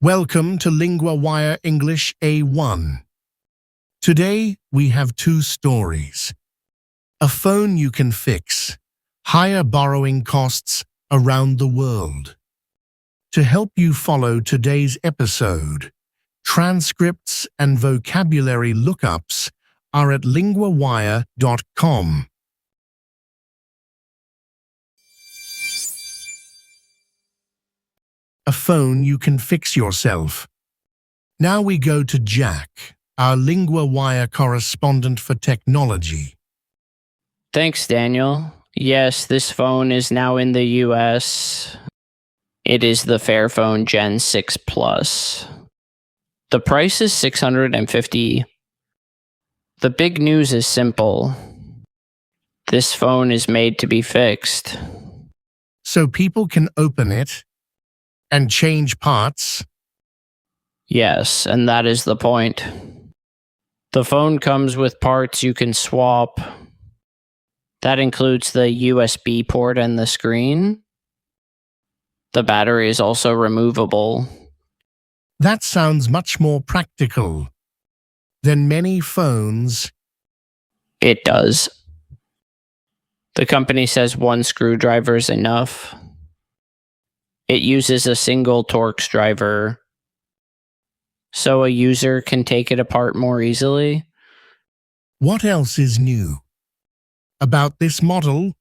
Welcome to LinguaWire English A1. Today, we have two stories. A phone you can fix, higher borrowing costs around the world. To help you follow today's episode, transcripts and vocabulary lookups are at LinguaWire.com. A phone you can fix yourself. Now we go to Jack, our LinguaWire correspondent for technology. Thanks, Daniel. Yes, this phone is now in the US. It is the Fairphone Gen 6 Plus. The price is $650. The big news is simple. This phone is made to be fixed. So people can open it and change parts? Yes, and that is the point. The phone comes with parts you can swap. That includes the USB port and the screen. The battery is also removable. That sounds much more practical than many phones. It does. The company says one screwdriver is enough. It uses a single Torx driver, so a user can take it apart more easily. What else is new about this model?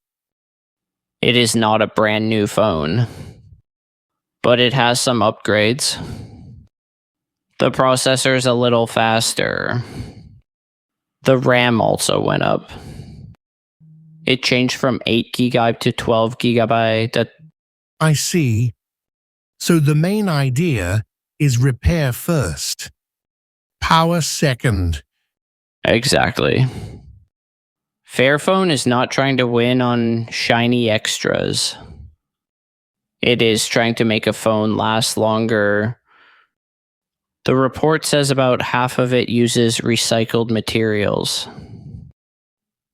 It is not a brand new phone, but it has some upgrades. The processor is a little faster. The RAM also went up. It changed from 8 GB to 12 GB. I see. So the main idea is repair first, power second. Exactly. Fairphone is not trying to win on shiny extras. It is trying to make a phone last longer. The report says about half of it uses recycled materials.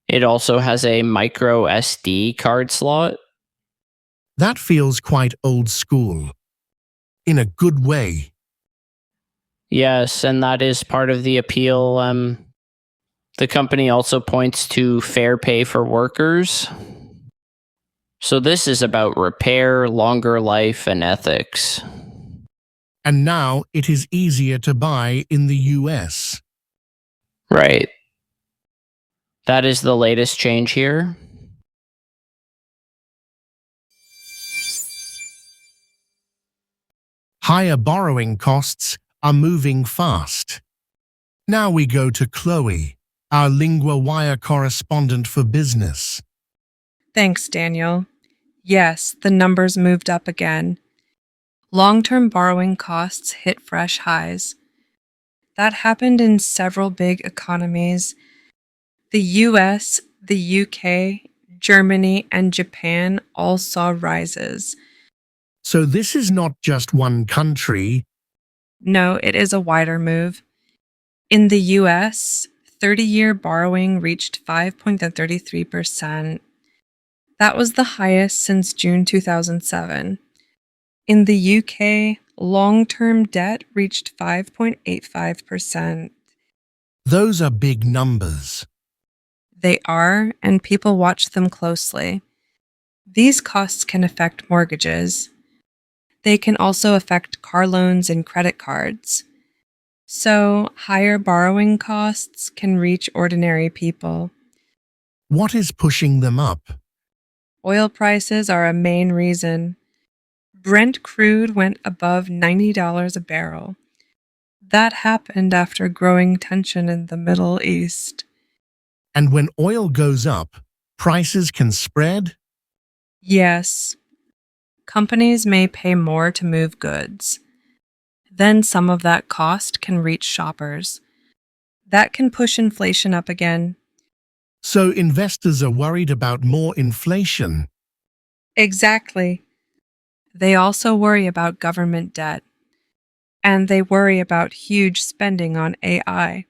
It also has a micro SD card slot. That feels quite old school, in a good way. Yes, and that is part of the appeal. The company also points to fair pay for workers. So this is about repair, longer life, and ethics. And now it is easier to buy in the US. Right. That is the latest change here. Higher borrowing costs are moving fast. Now we go to Chloe, our LinguaWire correspondent for business. Thanks, Daniel. Yes, the numbers moved up again. Long-term borrowing costs hit fresh highs. That happened in several big economies. The US, the UK, Germany, and Japan all saw rises. So this is not just one country. No, it is a wider move. In the US, 30-year borrowing reached 5.33%. That was the highest since June 2007. In the UK, long-term debt reached 5.85%. Those are big numbers. They are, and people watch them closely. These costs can affect mortgages. They can also affect car loans and credit cards. So, higher borrowing costs can reach ordinary people. What is pushing them up? Oil prices are a main reason. Brent crude went above $90 a barrel. That happened after growing tension in the Middle East. And when oil goes up, prices can spread? Yes. Companies may pay more to move goods. Then some of that cost can reach shoppers. That can push inflation up again. So investors are worried about more inflation. Exactly. They also worry about government debt. And they worry about huge spending on AI.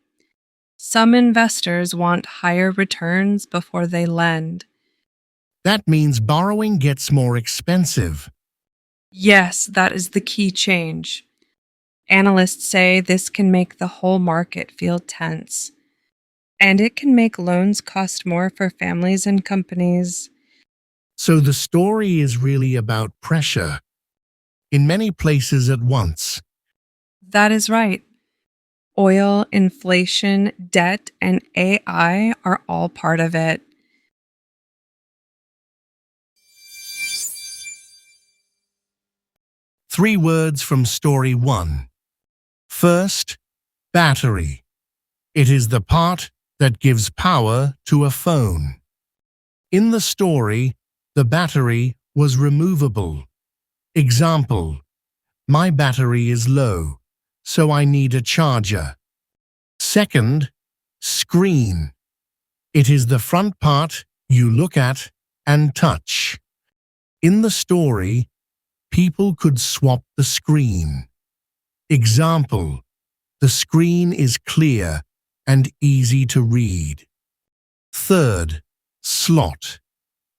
Some investors want higher returns before they lend. That means borrowing gets more expensive. Yes, that is the key change. Analysts say this can make the whole market feel tense. And it can make loans cost more for families and companies. So the story is really about pressure in many places at once. That is right. Oil, inflation, debt, and AI are all part of it. Three words from story 1. First, battery. It is the part that gives power to a phone. In the story, the battery was removable. Example: my battery is low, so I need a charger. Second, screen. It is the front part you look at and touch. In the story, people could swap the screen. Example: the screen is clear and easy to read. Third, slot.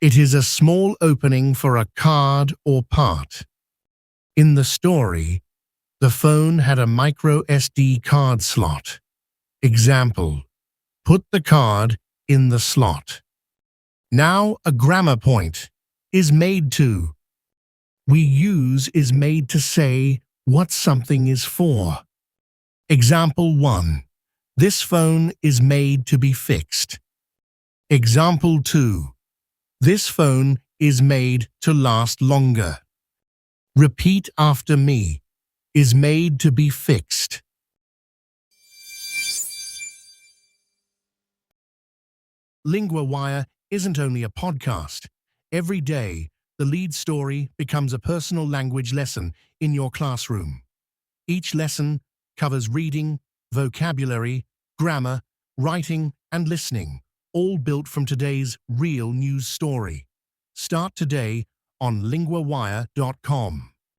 It is a small opening for a card or part. In the story, the phone had a micro SD card slot. Example: put the card in the slot. Now a grammar point. Is made to. We use is made to say what something is for. Example 1. This phone is made to be fixed. Example 2. This phone is made to last longer. Repeat after me. Is made to be fixed. LinguaWire isn't only a podcast. Every day, the lead story becomes a personal language lesson in your classroom. Each lesson covers reading, vocabulary, grammar, writing, and listening, all built from today's real news story. Start today on LinguaWire.com.